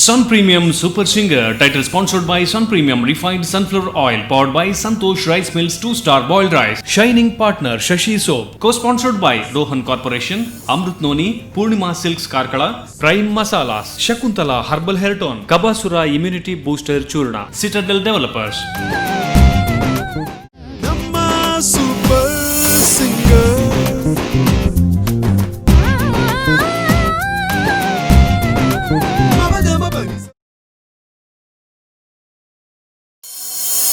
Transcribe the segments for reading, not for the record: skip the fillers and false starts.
Sun Premium Super Singer, title sponsored by Sun Premium Refined Sunflower Oil, powered by Santosh Rice Mills 2-star boiled rice. Shining partner Shashi Soap, co-sponsored by Rohan Corporation, Amrit Noni, Purnima Silks Karkala, Prime Masalas, Shakuntala Herbal Hair Tone, Kabasura Immunity Booster Churna, Citadel Developers. Namma Super Singer.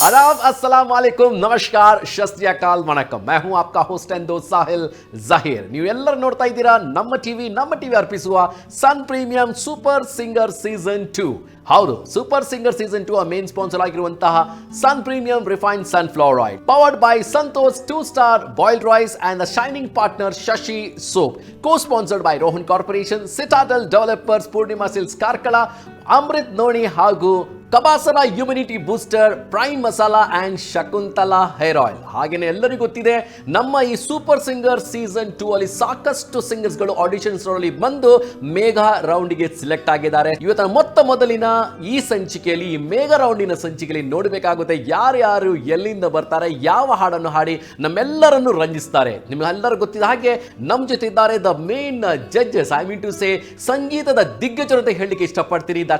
आदाब, अस्सलाम वालेकुम, नमस्कार, शत श्री अकाल, वणक्कम। मैं हूं आपका host and दोस्त साहिल ज़हीर। ನೀವೆಲ್ಲರೂ ನೋಡ್ತಾ ಇದ್ದೀರಾ ನಮ್ಮ ಟಿವಿ ಅರ್ಪಿಸುವ Sun premium super singer season 2. ಹೌದು, Super singer season 2 main sponsor ಆಗಿರುವಂತಹ Sun premium refined sunflower oil, powered by Santosh 2-star boiled rice and the shining partner Shashi soap, co-sponsored by Rohan corporation, Citadel developers, Purnima silks Karkala, Amrut noni ಹಾಗೂ ಕಬಾಸರ immunity booster, prime masala and Shakuntala hair oil. ಹಾಗೇನೆ ಎಲ್ಲರಿಗೂ ಗೊತ್ತಿದೆ, ನಮ್ಮ ಈ super singer season 2 ಅಲ್ಲಿ ಸಾಕಷ್ಟು ಸಿಂಗರ್ಸ್ಗಳು auditions ಅಲ್ಲಿ ಬಂದು ಮೇಘಾ ರೌಂಡ್ಗೆ ಸಿಲೆಕ್ಟ್ ಆಗಿದ್ದಾರೆ. ಇವತ್ತಿನ ಮೊದಲಿನ ಈ ಸಂಚಿಕೆಯಲ್ಲಿ, ಈ ಮೇಘಾ ರೌಂಡಿನ ಸಂಚಿಕೆಯಲ್ಲಿ ನೋಡಬೇಕಾಗುತ್ತೆ ಯಾರ್ಯಾರು ಎಲ್ಲಿಂದ ಬರ್ತಾರೆ, ಯಾವ ಹಾಡನ್ನು ಹಾಡಿ ನಮ್ಮೆಲ್ಲರನ್ನು ರಂಜಿಸ್ತಾರೆ. ನಿಮ್ಗೆಲ್ಲರೂ ಗೊತ್ತಿದ್ದ ಹಾಗೆ ನಮ್ಮ ಜೊತೆ ಇದ್ದಾರೆ the main judges. I mean to say, ಸಂಗೀತದ ದಿಗ್ಗಜರ ಅಂತ ಹೇಳಲಿಕ್ಕೆ ಇಷ್ಟಪಡ್ತೀನಿ. That's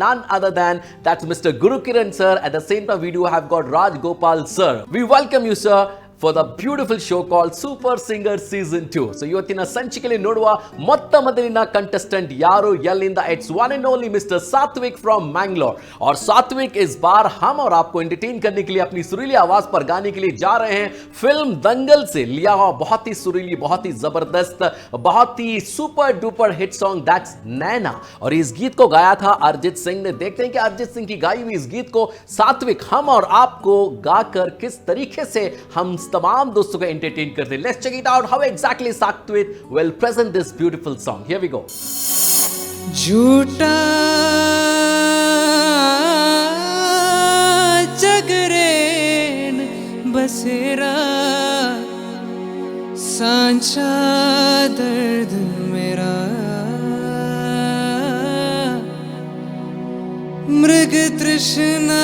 none other than that's Mr. Guru Kiran sir. At the same time, we do have got Raj Gopal sir. We welcome you sir for the beautiful show called Super Singer Season 2. So ಇವತ್ತಿನ ಸಂಚಿಕೆಯಲ್ಲಿ ನೋಡುವ ಮೊದಲಿನ contestant ಯಾರು, ಎಲ್ಲಿಂದ? It's one and only Mr. सात्विक from Mangalore. और सात्विक इस बार हम और आपको एंटरटेन करने के लिए अपनी सुरीली आवाज पर गाने के लिए जा रहे हैं फिल्म दंगल से लिया हुआ बहुत ही सुरीली, बहुत ही जबरदस्त, बहुत ही super duper hit song that's Naina. और इस गीत को गाया था अरिजीत सिंह ने. देखते हैं कि अरिजीत सिंह की गाई हुई इस गीत को सात्विक हम और आपको गाकर किस तरीके से हम तमाम दोस्तों को एंटरटेन करते हैं. Let's check it out how exactly Satvik will present this beautiful song. Here we go. झूठा जगरेन बसेरा, सांचा दर्द मेरा, मृग तृष्णा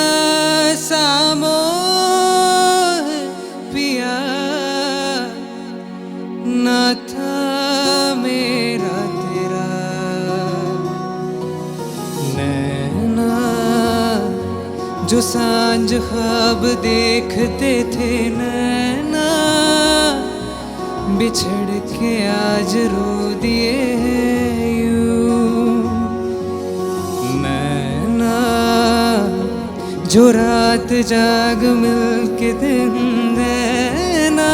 सामो पिया, ना था मेरा तेरा नैना, जो सांझ ख्वाब देखते थे नैना, बिछड़ के आज रो दिए यूं नैना, जो रात जाग मिल के दिन नैना,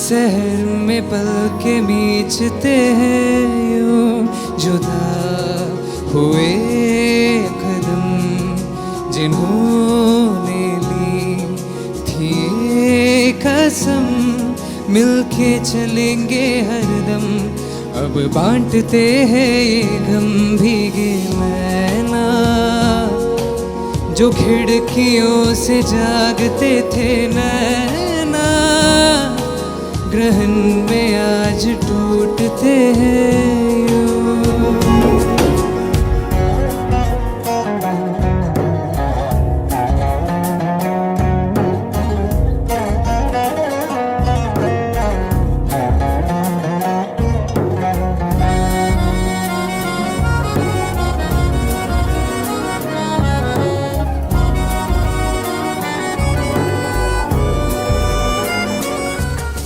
शहर में पल के बीचते हैं यूं जुदा हुए कदम, जिन्होंने ली थी कसम, मिलके चलेंगे हरदम, अब बांटते हैं ये गम. भीगे नैना, जो खिड़कियों से जागते थे नैना, ग्रहण में आज टूटते हैं यूं.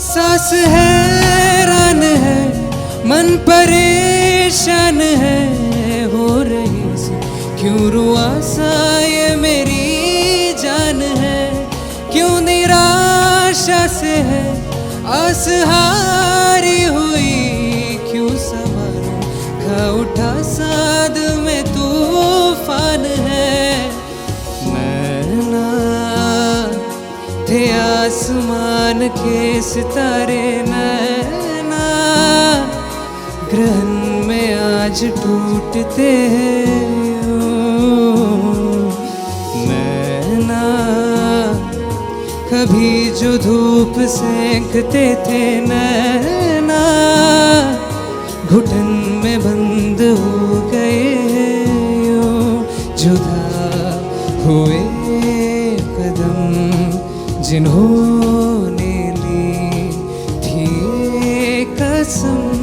सांस हैरान है, मन परेशान है, हो रही सी क्यों रुआसा ये मेरी जान है, क्यों निराशा से है आस हारी हुई, क्यों सवारों का उठा साद में तूफान है. नैना थे आसमान के सितारे नैना, ग्रहण में आज टूटते हैं नैना, कभी जो धूप सेंकते थे नैना, घुटन में बंद हो गए जुदा हुए कदम जिन्होंने ली थी कसम,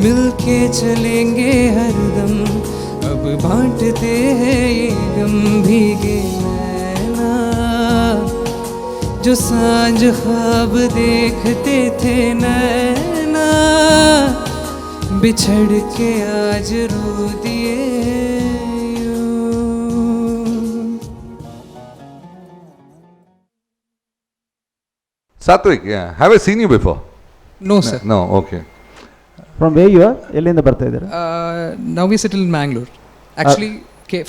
मिलके चलेंगे हरदम, अब बांटते हैं ये गम। भीगे नैना जो सांझ ख्वाब देखते थे नैना, बिछड़ के आज रो दिए यूं। Satvik, yeah. Have I seen you before? No sir. No, okay. From where you are, ಎಲ್ಲಿಂದ ಬರ್ತಾ ಇದ್ದೀರಾ? Now we settle in Mangalore. Actually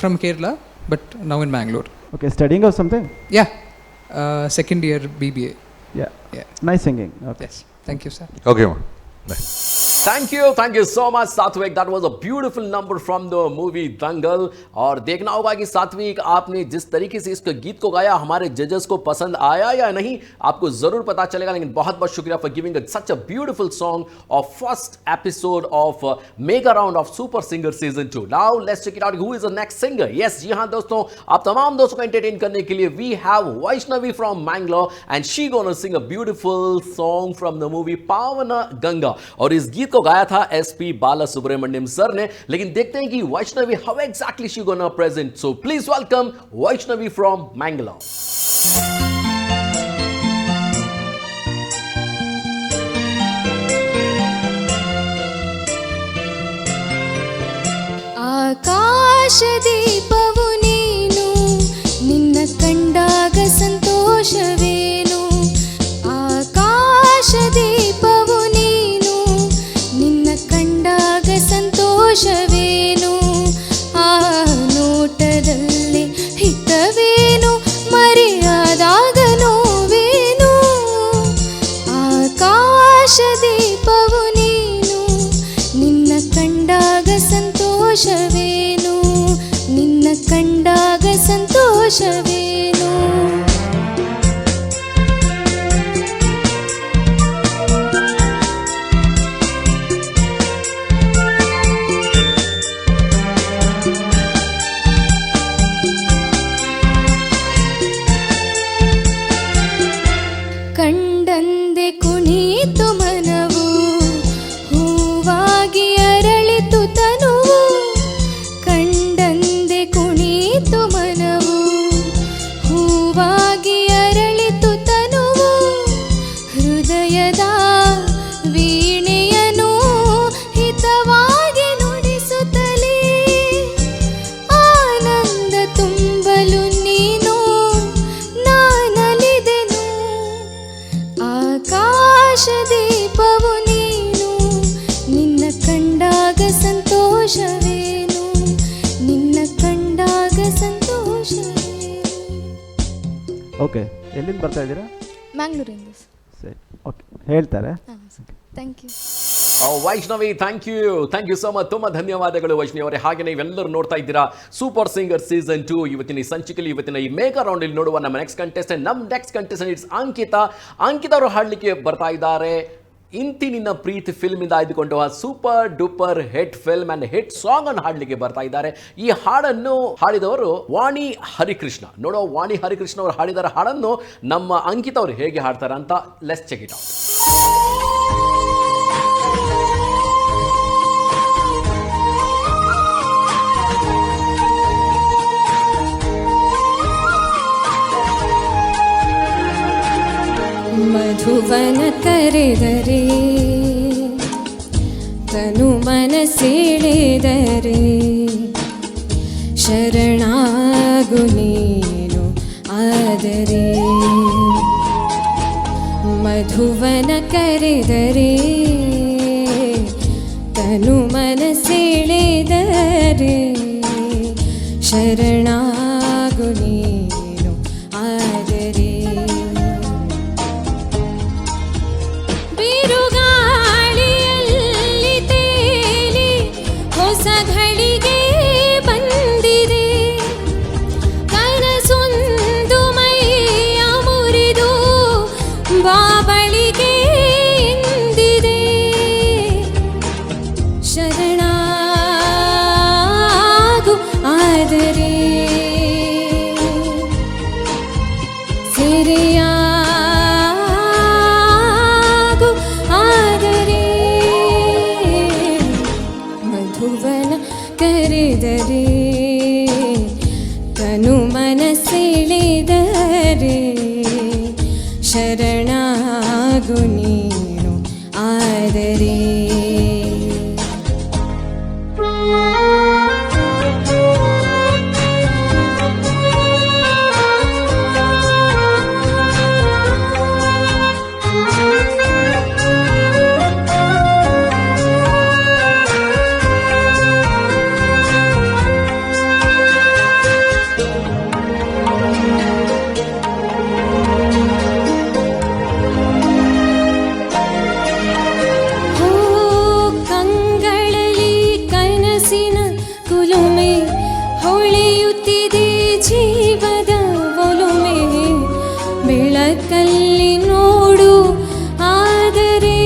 from Kerala, but now in Mangalore. Okay, studying or something? Yeah, second year BBA. Yeah, Yeah. Nice singing. Okay, Yes, thank you sir. Okay, ma. Bye. Thank you so much सात्विक. That was a beautiful number from the movie Dangal. और देखना होगा कि सात्विक आपने जिस तरीके से इस गीत को गाया हमारे जजेस को पसंद आया या नहीं, आपको जरूर पता चलेगा। लेकिन बहुत बहुत शुक्रिया for giving such a beautiful song of first episode of mega round of Super Singer season 2. Now let's check it out. Who is the next singer? Yes, जी हाँ दोस्तों, आप तमाम दोस्तों को एंटरटेन करने के लिए we have Vaishnavi from Mangalore and she gonna sing a beautiful song from the movie Pavana Ganga. और इस गीत को गाया था SP बालासुब्रमण्यम सर ने। लेकिन देखते हैं कि Vaishnavi how exactly she gonna present. So please welcome Vaishnavi from Mangalore. ಆಕಾಶ ದೀಪವು ನೀನು, ನಿನ್ನ ಕಂಡಾಗ ಸಂತೋಷವೇನು. ಆಕಾಶ ದೀಪವು ನೀನು, ನಿನ್ನ ಕಂಡಾಗ ಸಂತೋಷವೇನು. ಆ ನೋಟದಲ್ಲಿ ಹಿತವೇನು, ಮರೆಯಾದಾಗ ನೋವೇನು. ಆಕಾಶ ದೀಪವು ನೀನು, ನಿನ್ನ ಕಂಡಾಗ ಸಂತೋಷವೇನು, ನಿನ್ನ ಕಂಡಾಗ ಸಂತೋಷವೇನು. ಕಂಡಂದೆ ಕುಣಿತು ಮನವು, ಹೂವಾಗಿ ಅರಳಿತು ತನುವು. ಕಂಡಂದೆ ಕುಣಿತು ಮನವು, ಹೂವಾಗಿ ಅರಳಿತು ತನುವು. ಹೃದಯದ ವೀಣೆಯನು ಹಿತವಾಗಿ ನುಡಿಸುತ್ತಲೇ, ಆನಂದ ತುಂಬಲು ನೀನು ನಾನಲಿದೆನು. ಆಕಾಶ ದೀಪವು ನೀನು, ನಿನ್ನ ಕಂಡಾಗ ಸಂತೋಷವೇನು, ನಿನ್ನ ಕಂಡಾಗ ಸಂತೋಷವೇನು. ಓಕೆ, ಎಲ್ಲಿಂದ ಬರ್ತಾ ಇದ್ದೀರಾ? ಮ್ಯಾಂಗ್ಳೂರಿಂದ. ಸರಿ, ಓಕೆ, ಹೇಳ್ತಾರೆ. Thank you. Vaishnavi, thank you so much. ತುಂಬಾ ಧನ್ಯವಾದಗಳು ವೈಷ್ಣವಿ ಅವರೇ. ಹಾಗೆ ನೀವೆಲ್ಲರೂ ನೋಡ್ತಾ ಇದ್ದೀರಾ ಸೂಪರ್ ಸಿಂಗರ್ ಸೀಸನ್ 2. ಇವತ್ತಿನ ಈ ಸಂಚಿಕೆಯಲ್ಲಿ ಇವತ್ತಿನ ಈ ಮೇಗಾ ರೌಂಡ್ ಇಲ್ಲಿ ನೋಡುವ ನಮ್ಮ next contestant it's Ankita. Ankita ಅವರು ಹಾಡಲಿಕ್ಕೆ ಬರ್ತಾ ಇದ್ದಾರೆ ಇಂತಿ ನಿನ್ನ ಪ್ರೀತಿ ಫಿಲ್ಮ್ ಇಂದ ಆಯ್ದುಕೊಂಡು super duper hit film and hit song ಅನ್ನು ಹಾಡಲಿಕ್ಕೆ ಬರ್ತಾ ಇದ್ದಾರೆ. ಈ ಹಾಡನ್ನು ಹಾಡಿದವರು ವಾಣಿ ಹರಿಕೃಷ್ಣ. ನೋಡೋ ವಾಣಿ ಹರಿಕೃಷ್ಣ ಅವರು ಹಾಡಿದ ಹಾಡನ್ನು ನಮ್ಮ ಅಂಕಿತಾ ಅವರು ಹೇಗೆ ಹಾಡ್ತಾರೆ ಅಂತ ಲೆಟ್ಸ್ ಚೆಕ್ ಇಟ್ ಔಟ್. ಮಧುವನ ಕರೆದರೆ ತನು ಮನಸೆಳೆದರೆ, ಶರಣಾಗು ನೀನು ಆದರೆ. ಮಧುವನ ಕರೆದರೆ ತನು ಮನಸೆಳೆದರೆ, ಶರಣಾಗು ನೀನು ಆದರೆ. ಬಿರುಗಾಳಿಯಲ್ಲಿ ತೇಲಿ ಹೊಸ ಘಳಿಗೆ ಬಂದಿದೆ, ಕನಸೊಂದು ಮೈಯ ಮುರಿದು ಬಾಬಳಿಗೆ ಎಂದಿದೆ. ಶರಣಾಗು ಆದರೆ ಕರೆದರೆ ತನು ಮನಸೆಳೆದರೆ ಶರಣಾಗು ನೀನು ಆದರೆ ಬೆಳಕಲ್ಲಿ ನೋಡು ಆದರೆ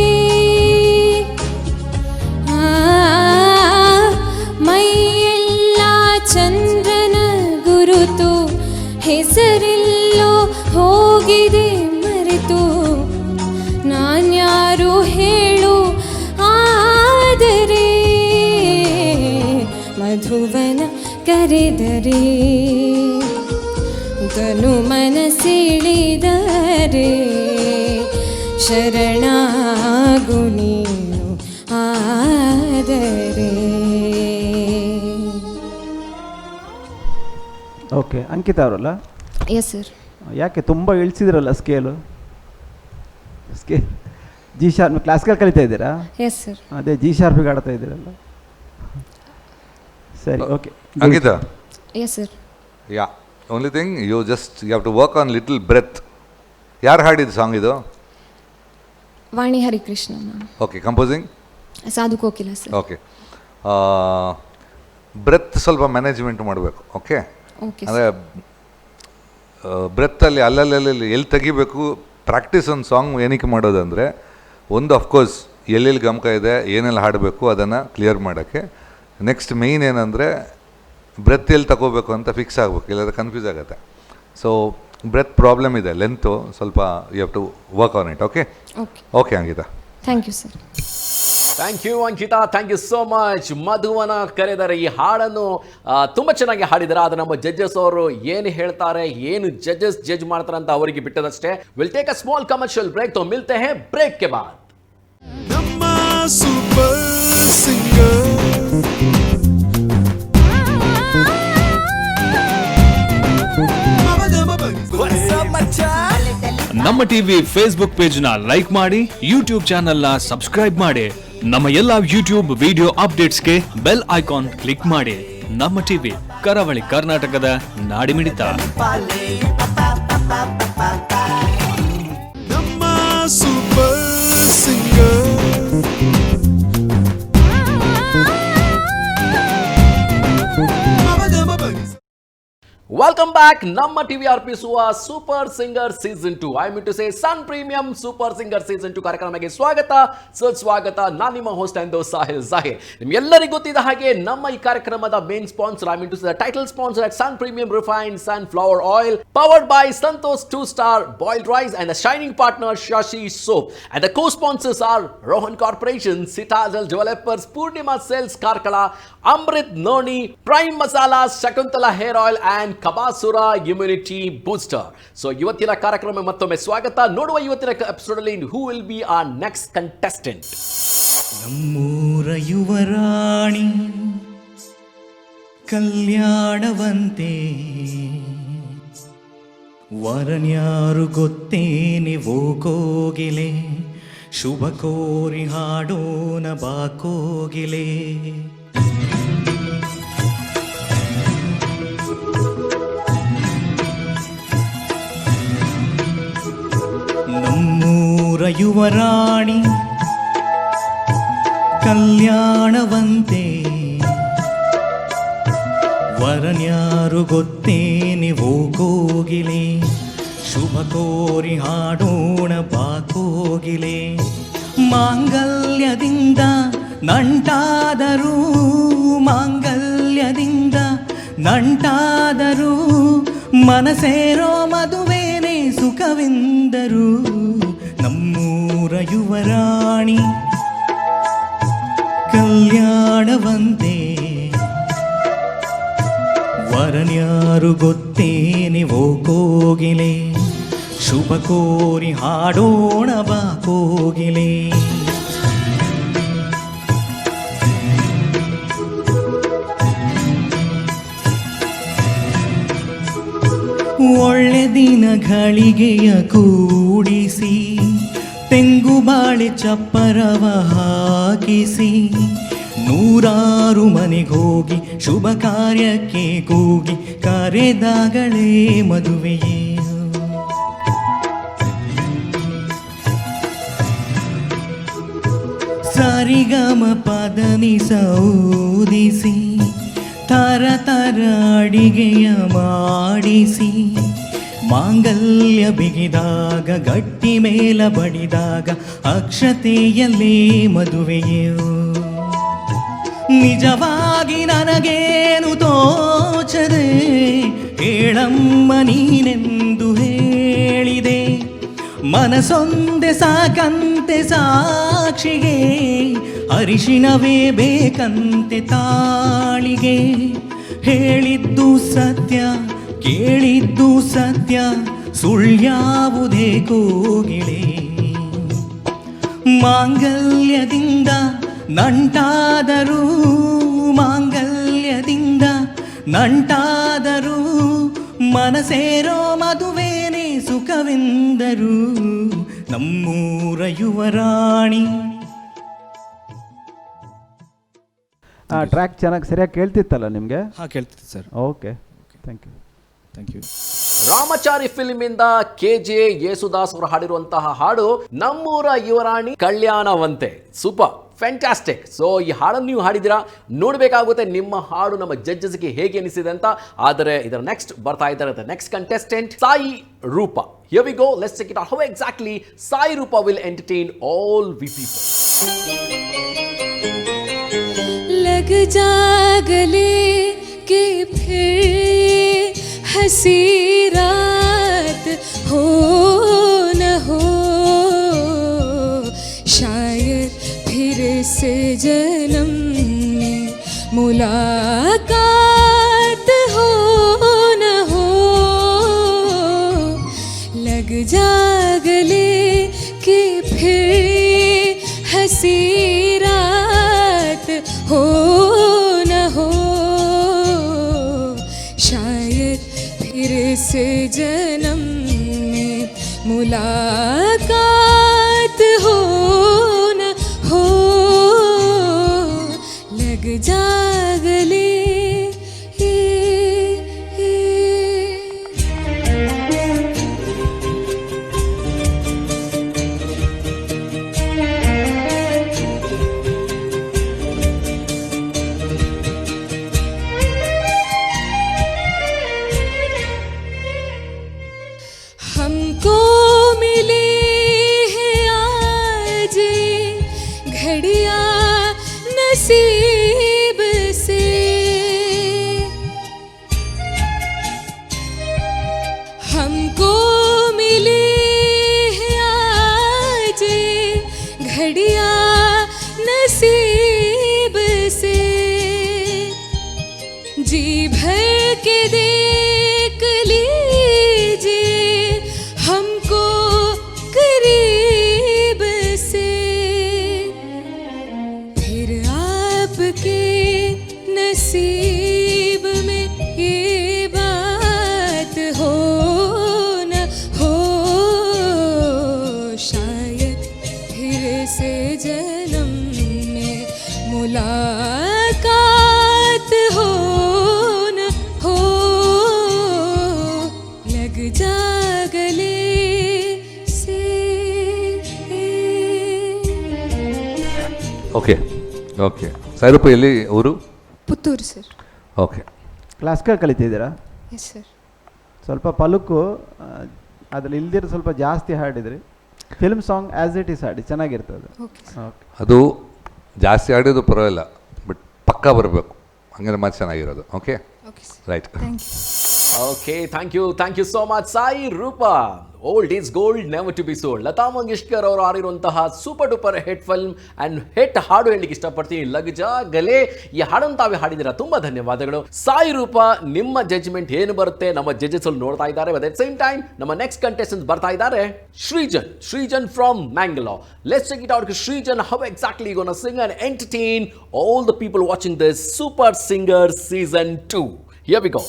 ಮೈಯೆಲ್ಲ ಚಂದ್ರನ ಗುರುತು ಹೆಸರೆಲ್ಲೋ ಹೋಗಿದೆ ಮರೆತು ನಾನ್ಯಾರು ಹೇಳು ಆದರೆ ಮಧುವನ ಕರೆದರೆ ತನು ಮನಸೆಳೆದರೆ ಶರಣಾಗು ನೀನು ಆದರೆ ಓಕೆ, ಅಂಕಿತಾ ಅವರಲ್ಲ? Yes sir. ಯಾಕೆ ತುಂಬ ಇಳಿಸಿದ್ರಲ್ಲ ಸ್ಕೇಲು? ಜಿ ಶಾರ್ಪ್ ಕ್ಲಾಸಿಕಲ್ ಕಲಿತಾ ಇದ್ದೀರಾ? Yes sir. ಅದೇ ಜಿ ಶಾರ್ಪಿಗೆ ಆಡ್ತಾ ಇದ್ದೀರಲ್ಲ. ಸರಿ, okay. Ankita, yes sir. yeah. Only thing, you have to work on little breath. ಯಾರು ಹಾಡಿದ ಸಾಂಗ್ ಇದು? ವಾಣಿ Harikrishna ma'am. Okay, composing? Sadhu Kokila sir. Okay, breath ಸ್ವಲ್ಪ ಮ್ಯಾನೇಜ್ಮೆಂಟ್ ಮಾಡಬೇಕು. ಓಕೆ, ಓಕೆ ಅಂದರೆ ಬ್ರೆತ್ತಲ್ಲಿ ಅಲ್ಲಲ್ಲಿ ಎಲ್ಲಿ ತೆಗಿಬೇಕು. ಪ್ರಾಕ್ಟೀಸ್ ಒಂದು ಸಾಂಗ್ ಏನಕ್ಕೆ ಮಾಡೋದಂದರೆ, ಒಂದು ಅಫ್ಕೋರ್ಸ್ ಎಲ್ಲೆಲ್ಲಿ ಗಮಕ ಇದೆ, ಏನೆಲ್ಲ ಹಾಡಬೇಕು ಅದನ್ನು ಕ್ಲಿಯರ್ ಮಾಡೋಕ್ಕೆ. ನೆಕ್ಸ್ಟ್ ಮೇಯ್ನ್ ಏನಂದರೆ ಬ್ರೆತ್ ಎಲ್ಲಿ ತಗೋಬೇಕು ಅಂತ ಫಿಕ್ಸ್ ಆಗಬೇಕು, ಇಲ್ಲಾಂದರೆ ಕನ್ಫ್ಯೂಸ್ ಆಗುತ್ತೆ. ಸೊ ಬ್ರೆತ್ ಪ್ರಾಬ್ಲಮ್ ಇದೆ, ಲೆಂತು ಸ್ವಲ್ಪ you have to work on it. Okay okay okay Ankita, thank you sir. Thank you Ankita, thank you so much. Madhuvana Karedare ಈ ಹಾಡನ್ನು ತುಂಬ ಚೆನ್ನಾಗಿ ಹಾಡಿದ್ದಾರೆ. ಅದು ನಮ್ಮ ಜಡ್ಜಸ್ ಅವರು ಏನು ಹೇಳ್ತಾರೆ, ಏನು ಜಡ್ಜ್ ಮಾಡ್ತಾರೆ ಅಂತ ಅವರಿಗೆ ಬಿಟ್ಟದಷ್ಟೇ. Will take a small commercial break. तो मिलते हैं ब्रेक के बाद. ನಮ್ಮ ಸೂಪರ್ ಸಿಂಗರ್ ನಮ್ಮ ಟಿವಿ ಫೇಸ್ಬುಕ್ ಪೇಜ್ ನ ಲೈಕ್ ಮಾಡಿ, ಯೂಟ್ಯೂಬ್ ಚಾನೆಲ್ ನ ಸಬ್ಸ್ಕ್ರೈಬ್ ಮಾಡಿ. ನಮ್ಮ ಎಲ್ಲಾ ಯೂಟ್ಯೂಬ್ ವಿಡಿಯೋ ಅಪ್ಡೇಟ್ಸ್ಗೆ ಬೆಲ್ ಐಕಾನ್ ಕ್ಲಿಕ್ ಮಾಡಿ. ನಮ್ಮ ಟಿವಿ, ಕರಾವಳಿ ಕರ್ನಾಟಕದ ನಾಡಿಮಿಡಿತ. ನಮ್ಮ ಸೂಪರ್ ಸಿಂಗರ್ ವೆಲ್ಕಮ್ ಬ್ಯಾಕ್. ನಮ್ಮ ಟಿವಿ ಅರ್ಪಿಸುವ super singer season 2, I mean to say Sun premium super singer season 2 ಕಾರ್ಯಕ್ರಮಕ್ಕೆ ಸ್ವಾಗತ, ಸುಸ್ವಾಗತ. ನಾನು ನಿಮ್ಮ ಹೋಸ್ಟ್ ಎಂದು ಸಾಹಿಲ್ ಜಾಹಿರ್. ನಿಮ್ಗೆಲ್ಲರಿಗೂ ಗೊತ್ತಿದ್ದ ಹಾಗೆ ನಮ್ಮ ಈ ಕಾರ್ಯಕ್ರಮದ main sponsor, I mean to say title sponsor at Sun premium refined sunflower oil, powered by Santosh 2-star boiled rice and the shining partner Shashi Soap. And the co-sponsors are Rohan Corporation, Citadel Developers, Purnima Sales Karkala, Amrit Noni, Prime Masala, Shakuntala Hair Oil and Kabasura Immunity Booster. So ಇವತ್ತಿನ ಕಾರ್ಯಕ್ರಮ ಮತ್ತೊಮ್ಮೆ ಸ್ವಾಗತ. ನೋಡುವ ಇವತ್ತಿನ episode ಅಲ್ಲಿ who will be our next contestant. ನಮ್ಮೂರ ಯುವರಾಣಿ ಕಲ್ಯಾಣವಂತೆ, ವರನ್ಯಾರು ಗೊತ್ತೇನೆ ಓ ಕೋಗಿಲೆ, ಶುಭ ಕೋರಿ ಹಾಡೋನ ಬಾ ಕೋಗಿಲೆ. ನಮ್ಮೂರ ಯುವರಾಣಿ ಕಲ್ಯಾಣವಂತೆ, ವರನ್ಯಾರು ಗೊತ್ತೇನೆ ಓ ಕೋಗಿಲೆ, ಶುಭ ಕೋರಿ ಹಾಡೋಣ ಬಾ ಕೋಗಿಲೆ. ಮಾಂಗಲ್ಯದಿಂದ ನಂಟಾದರೂ, ಮಾಂಗಲ್ಯದಿಂದ ನಂಟಾದರೂ, ಮನಸೇರೋ ಮದುವೇನೆ ಸುಖವೆಂದರು. ನಮ್ಮೂರ ಯುವರಾಣಿ ಕಲ್ಯಾಣವಂತೆ, ವರನ್ಯಾರು ಗೊತ್ತೇನೆ ಓ ಕೋಗಿಲೆ, ಶುಭ ಕೋರಿ ಹಾಡೋಣ ಬಾ ಕೋಗಿಲೆ. ಒಳ್ಳೆ ದಿನಗಳಿಗೆಯ ಕೂಡಿಸಿ, ತೆಂಗು ಬಾಳೆ ಚಪ್ಪರವ ಹಾಕಿಸಿ, ನೂರಾರು ಮನೆಗೋಗಿ ಶುಭ ಕಾರ್ಯಕ್ಕೆ ಕೂಗಿ ಕರೆದಾಗಳೇ ಮದುವೆಯೇ. ಸರಿಗಮ ಪದನಿ ಸೌದಿಸಿ, ತರ ತರ ಅಡಿಗೆಯ ಮಾಡಿಸಿ, ಮಾಂಗಲ್ಯ ಬಿಗಿದಾಗ ಗಟ್ಟಿ ಮೇಲ ಬಡಿದಾಗ ಅಕ್ಷತೆಯಲ್ಲೇ ಮದುವೆಯೋ. ನಿಜವಾಗಿ ನನಗೇನು ತೋಚದೆ ಹೇಳಮ್ಮ ನೀನೆಂದು ಹೇಳಿದೆ, ಮನಸೊಂದೆ ಸಾಕಂತೆ ಸಾಕ್ಷಿಗೆ, ಅರಿಶಿಣವೇ ಬೇಕಂತೆ ತಾಳಿಗೆ. ಹೇಳಿದ್ದು ಸತ್ಯ ಕೇಳಿದ್ದು ಸತ್ಯ, ಸುಳ್ಳ್ಯಾವುದೇ ಕೋಗಿಲೆ. ಮಾಂಗಲ್ಯದಿಂದ ನಂಟಾದರೂ, ಮಾಂಗಲ್ಯದಿಂದ ನಂಟಾದರೂ, ಮನಸೇರೋ ಮದುವೇನೆ ಸುಖವೆಂದರು ನಮ್ಮೂರ ಯುವರಾಣಿ. ಟ್ರ್ಯಾಕ್ ಚೆನ್ನಾಗಿ ಸರಿಯಾಗಿ ಕೇಳ್ತಿತ್ತಲ್ಲ ನಿಮಗೆ? ಹಾಂ ಕೇಳ್ತಿತ್ತು sir. Okay, thank you. Thank you. Ramachari film ಇಂದ KJ ಯೇಸುದಾಸ್ ಅವರು ಹಾಡಿರುವಂತಹ ಹಾಡು ನಮ್ಮೂರ ಯುವರಾಣಿ ಕಲ್ಯಾಣವಂತೆ. Super, fantastic. ಸೊ ಈ ಹಾಡನ್ನು ನೀವು ಹಾಡಿದಿರಾ, ನೋಡಬೇಕಾಗುತ್ತೆ ನಿಮ್ಮ ಹಾಡು ನಮ್ಮ ಜಡ್ಜಸ್ಗೆ ಹೇಗೆ ಅನಿಸಿದೆ ಅಂತ. ಆದರೆ ಇದರ ನೆಕ್ಸ್ಟ್ ಬರ್ತಾ ಇದ್ದಾರೆ next contestant Sai Rupa. Here we go, let's check it out how exactly Sai Rupa will entertain all we people. लग जा गले के फिर हंसी रात हो न हो, शायद फिर से जन्म में मुलाकात हो न हो. लग जा गले के फिर हंसी रात हो न हो, शायद फिर से जन्म में मुलाकात हो न हो. लग जा गले हमको मिले हैं आज घड़िया नसीब से, हमको मिले हैं आज घड़िया नसीब से. जी भर के देख लीजिए हमको करीब से, फिर आपके नसीब में ये बात हो न हो, शायद फिर से जन्म में मुलाकात हो न हो. लग जा गले से. Okay okay. ಸಾಯಿರೂಪ ಎಲ್ಲಿ ಊರು? ಪುತ್ತೂರು ಸರ್. ಓಕೆ. ಕ್ಲಾಸಿಕಲ್ ಕಲಿತಿದ್ದೀರಾ? Yes sir. ಸ್ವಲ್ಪ ಪಲುಕು ಅದ್ರಲ್ಲಿ ಇಲ್ದಿರೋ ಸ್ವಲ್ಪ ಜಾಸ್ತಿ ಹಾಡಿದ್ರಿ. Film song as it is ಹಾಡಿ, ಚೆನ್ನಾಗಿರ್ತದೆ. ಓಕೆ. ಓಕೆ, ಅದು ಜಾಸ್ತಿ ಆಡೋದು ಪರವಾಗಿಲ್ಲ, ಬಟ್ ಪಕ್ಕ ಬರಬೇಕು, ಹಂಗಾದ್ರೆ ಮಾತು ಚೆನ್ನಾಗಿರೋದು. Okay, okay sir. Right. Thank you. Okay, thank you so much, Sai Rupa. Old is gold, never to be sold. Lata Mangeshkar ಅವರು ಆಡಿರುವಂತಹ super duper hit film and hit ಹಾಡು ಹೇಳಲಿಕ್ಕೆ ಇಷ್ಟಪಡ್ತೀನಿ. ಲಗ್ ಜಾ ಗಲೆ ಈ ಹಾಡನ್ನು ತಾವೇ ಹಾಡಿದ್ದೀರಾ, ತುಂಬಾ ಧನ್ಯವಾದಗಳು. ಸಾಯಿ ರೂಪ, ನಿಮ್ಮ ಜಡ್ಜ್ಮೆಂಟ್ ಏನು ಬರುತ್ತೆ ನಮ್ಮ ಜಡ್ಜಸ್ ಅಲ್ಲಿ ನೋಡ್ತಾ ಇದ್ದಾರೆ. ಅಟ್ ದ ಸೇಮ್ ಟೈಮ್ ನಮ್ಮ ನೆಕ್ಸ್ಟ್ ಕಂಟೆಸ್ಟೆಂಟ್ ಬರ್ತಾ ಇದ್ದಾರೆ, Srijan from Mangalore. Let's check it out. Srijan, how exactly you gonna sing and entertain all the people watching this Super Singer Season 2? Here we go.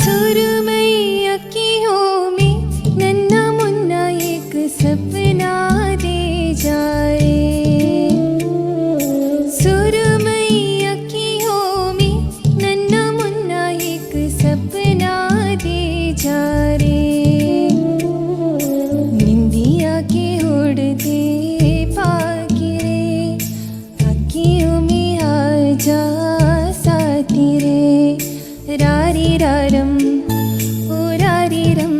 सुरमई अखियों में नन्ना मुन्ना एक सपना दे जाए. सुरमई अखियों में नन्ना मुन्ना एक सपना दे जा रे. निंदिया के उड़ते पाखिरे अखियों में आ जा साथी रे. रारी रारम ओ रारी रम,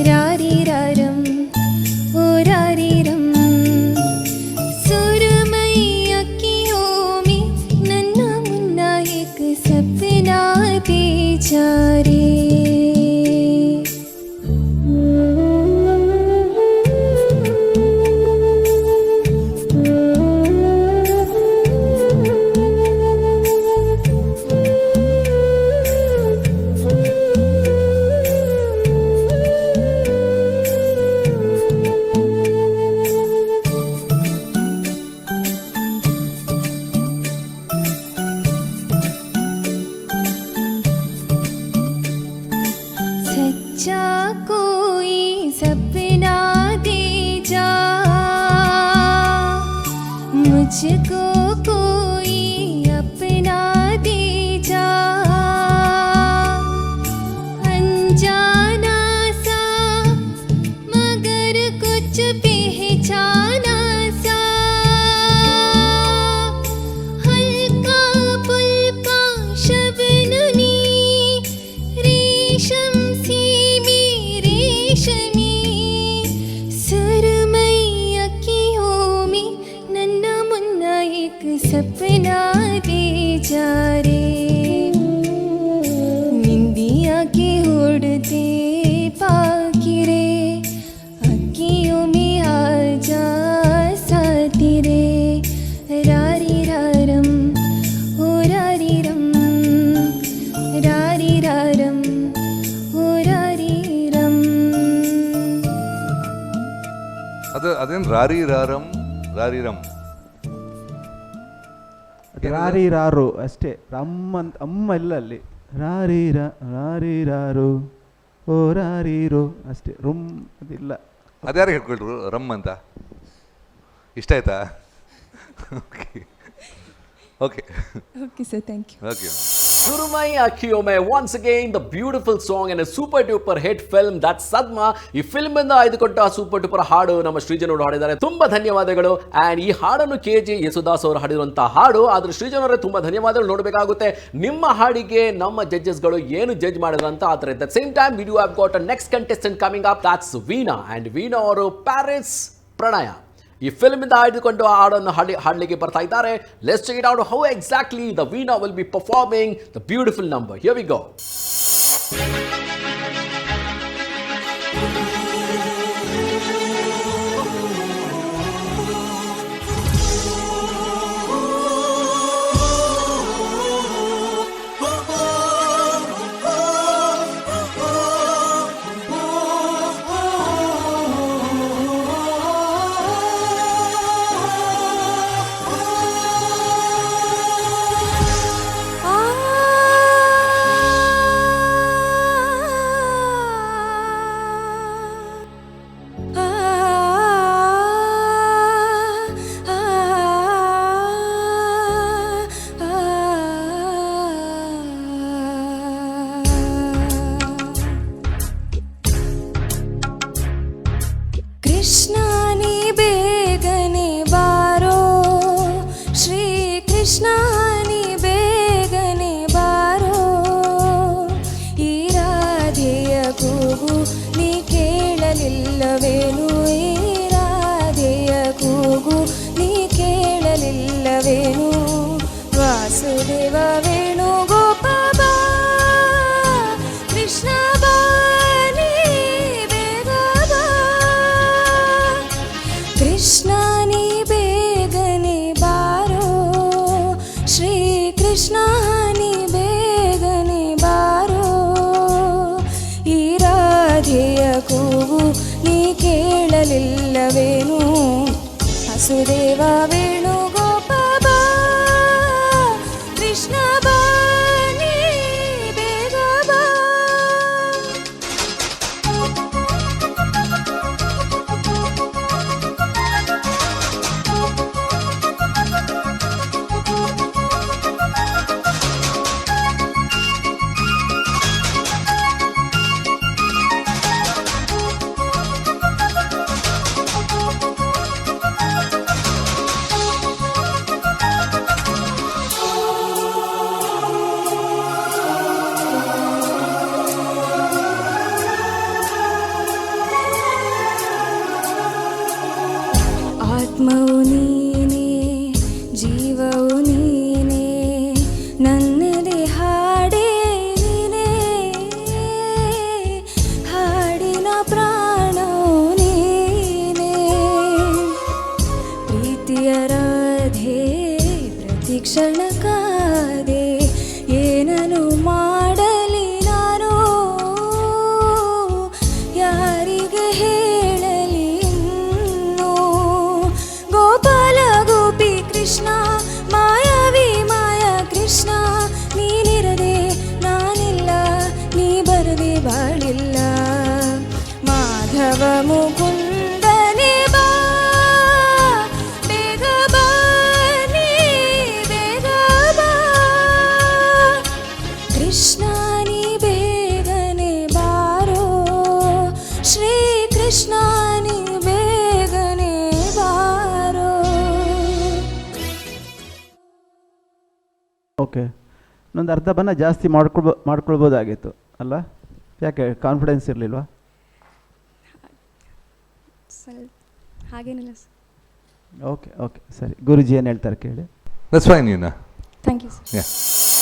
रारी रारम ओ रारी रम. सुरमई अखियों में नन्ना मुन्ना एक सपना दे जा रे. सच्चा कोई सपना दे जा, मुझको कोई अपना दे जा. अनजाना सा मगर कुछ पहचाना सा, हल्का पुल्का शबनमी रेशम सी मेरे रेशमी. सुरमई अखियों में नन्ना मुन्ना एक सपना दे जा रे. निंदिया के उड़ते पाखिरे अखियों में आ जा साथी रे. रारी रारम ओ रारी रम, रारी रारम ओ रारी रम. ಅದೇನು ರಾರಿ ರಾರಂ ರಾರಿ ರಾರು ಅಷ್ಟೇ. ರಮ್ಮ ಅಂತ ಅಮ್ಮ ಇಲ್ಲ ಅಲ್ಲಿ. ರಾರಿ ರಾರು ಓ ರಾರಿರೋ ಅಷ್ಟೇ. ರುಮ್ ಅದಿಲ್ಲ. ಅದ್ಯಾರು ಹೇಳ್ಕೊಳ್ರು ರಮ್ ಅಂತ? ಇಷ್ಟ ಆಯ್ತಾ? Okay Okay sir, thank you. Okay. ಸುರುಮೈ ಅಖಿಯೋ ಮೇ, once again the beautiful song and a super duper hit film, that's Sadma. ಈ ಫಿಲ್ಮ್ ಇಂದ ಆಯ್ದುಕೊಟ್ಟ ಸೂಪರ್ ಡೂಪರ್ ಹಾಡು ನಮ್ಮ ಶ್ರೀಜನ್ ಅವರು ಹಾಡಿದ್ದಾರೆ, ತುಂಬಾ ಧನ್ಯವಾದಗಳು. ಅಂಡ್ ಈ ಹಾಡನ್ನು KG ಯೇಸುದಾಸ್ ಅವರು ಹಾಡಿರುವಂತಹ ಹಾಡು. ಆದ್ರೆ ಶ್ರೀಜನ್ ಅವರೇ ತುಂಬಾ ಧನ್ಯವಾದಗಳು. ನೋಡಬೇಕಾಗುತ್ತೆ ನಿಮ್ಮ ಹಾಡಿಗೆ ನಮ್ಮ ಜಡ್ಜಸ್ಗಳು ಏನು ಜಡ್ಜ್ ಮಾಡಿದ್ರು ಅಂತ. ಆದ್ರೆ at the same time we do have got a next contestant coming up, that's Veena. And Veena ಅವರು ಪ್ಯಾರಿಸ್ ಪ್ರಣಯ ಈ ಫಿಲ್ಮ್ ಇಂದ ಆಯ್ದುಕೊಂಡು ಹಾಡನ್ನು ಹಾಡಲಿಕ್ಕೆ ಬರ್ತಾ ಇದ್ದಾರೆ. Let's check it out how exactly the Veena will be performing the beautiful number. Here we go. आ ಕೇಳಲಿಲ್ಲವೇನು ಈ ರಾಧೆಯ ಕೂಗು ನೀ ಕೇಳಲಿಲ್ಲವೇನು ವಾಸುದೇವ ವೇಣು ಗೋಪಾಲ ಕೃಷ್ಣ ಬಾ ನೀ ಬೇಗ ಬಾ ಕೃಷ್ಣ ನೀ ಬೇಗನೆ ಬಾರೋ ಶ್ರೀ ಕೃಷ್ಣ ನೀ ಬೇಗನೆ ಬಾರೋ ಈ ರಾಧೆಯ ಕೂಗು ನೀ ಕೇಳಲಿಲ್ಲವೇನು ವಾಸುದೇವ ವೇಣು ಗೋಪಾಲ ಕೃಷ್ಣ ಬಾ ನೀ ಬೇಗ ಬಾ ಆತ್ಮವು ನೀನೇ ಜೀವವು ನೀನೇ ನನ್ನದೇ ಹಾಡೇ ನೀನೇ ಹಾಡಿನ ಪ್ರಾಣವು ನೀನೇ ಪ್ರೀತಿಯ ರಾಧೆ ಪ್ರತಿ ಕ್ಷಣ ಕಾದೆ ಏನನು ಮಾಡಲಿ ನಾನು ಯಾರಿಗೆ ಹೇಳಲಿ ಇನ್ನು ಗೋಪಾಲ ಗೋಪಿ ಕೃಷ್ಣ ಮಾಯಾವಿ ಮಾಯಾ ಕೃಷ್ಣ ನೀನಿರದೆ ನಾನಿಲ್ಲ ನೀ ಬರದೆ ಬಾಳಿಲ್ಲ ಮಾಧವ ಮುಕುಂದನೆ ಬಾ ಬೇಗ ಬಾ ನೀ ಬೇಗ ಬಾ ಕೃಷ್ಣ ನೀ ಬೇಗನೆ ಬಾರೋ ಶ್ರೀ ಕೃಷ್ಣ ನೀ ಬೇಗನೆ ಬಾರೋ ಓಕೆ ಇನ್ನೊಂದು ಅರ್ಧ ಬನ್ನ ಜಾಸ್ತಿ ಮಾಡ್ಕೊಳ್ಬೋದಾಗಿತ್ತು ಅಲ್ಲ, ಯಾಕೆ ಕಾನ್ಫಿಡೆನ್ಸ್ ಇರಲಿಲ್ವಾ? ಹಾಗೇನಿಲ್ಲ ಸರ್. ಓಕೆ ಓಕೆ ಸರಿ, ಗುರುಜಿ ಏನು ಹೇಳ್ತಾರೆ ಕೇಳಿ. ದಟ್ಸ್ ಫೈನ್ ಯುನಾ. Thank you sir. Yeah.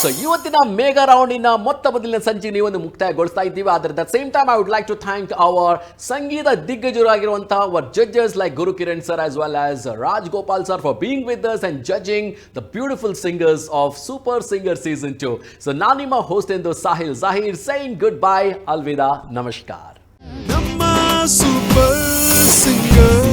So ಇವತ್ತಿನ ಮೇಗಾ ರೌಂಡಿನ ಮೊತ್ತ ಮೊದಲಿನ ಸಂಚಿ ನೀವೊಂದು ಮುಕ್ತಾಯಗೊಳಿಸ್ತಾ ಇದ್ದೀವಿ. ಆದರೆ the same time I would like to thank our ಸಂಗೀತ ದಿಗ್ಗಜರಾಗಿರುವಂತಹ our judges like Guru Kiran sir as well as Raj Gopal sir for being with us and judging the beautiful singers of super singer season 2. So ನಾನು ನಿಮ್ಮ host ಎಂದು Sahil Zaheer saying good bye, ಅಲ್ವಿದಾ, ನಮಸ್ಕಾರ. ನಮ್ಮ super singer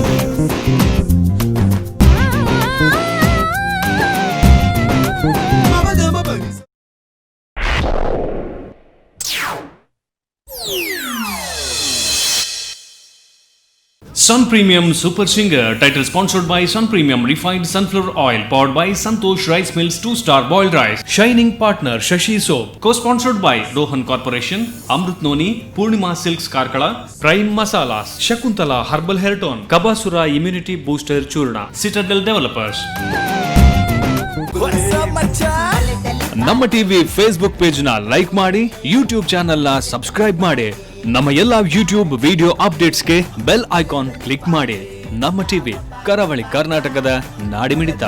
Sun Premium Super Singer, title sponsored by Sun Premium Refined Sunflower Oil, powered by Santosh Rice Mills 2-Star Boiled Rice, Shining Partner Shashi Soap, co-sponsored by Rohan Corporation, Amrut Noni, Purnima Silks Karkala, Prime Masalas, Shakuntala Herbal Hair Tone, Kabasura Immunity Booster Churna, Citadel Developers. ನಮ್ಮ TV Facebook page ನ like ಮಾಡಿ, YouTube channel ನ subscribe ಮಾಡಿ, ನಮ್ಮ ಎಲ್ಲಾ YouTube video ಅಪ್ಡೇಟ್ಸ್ಗೆ bell icon click ಮಾಡಿ. ನಮ್ಮ ಟಿವಿ, ಕರಾವಳಿ ಕರ್ನಾಟಕದ ನಾಡಿಮಿಡಿತ.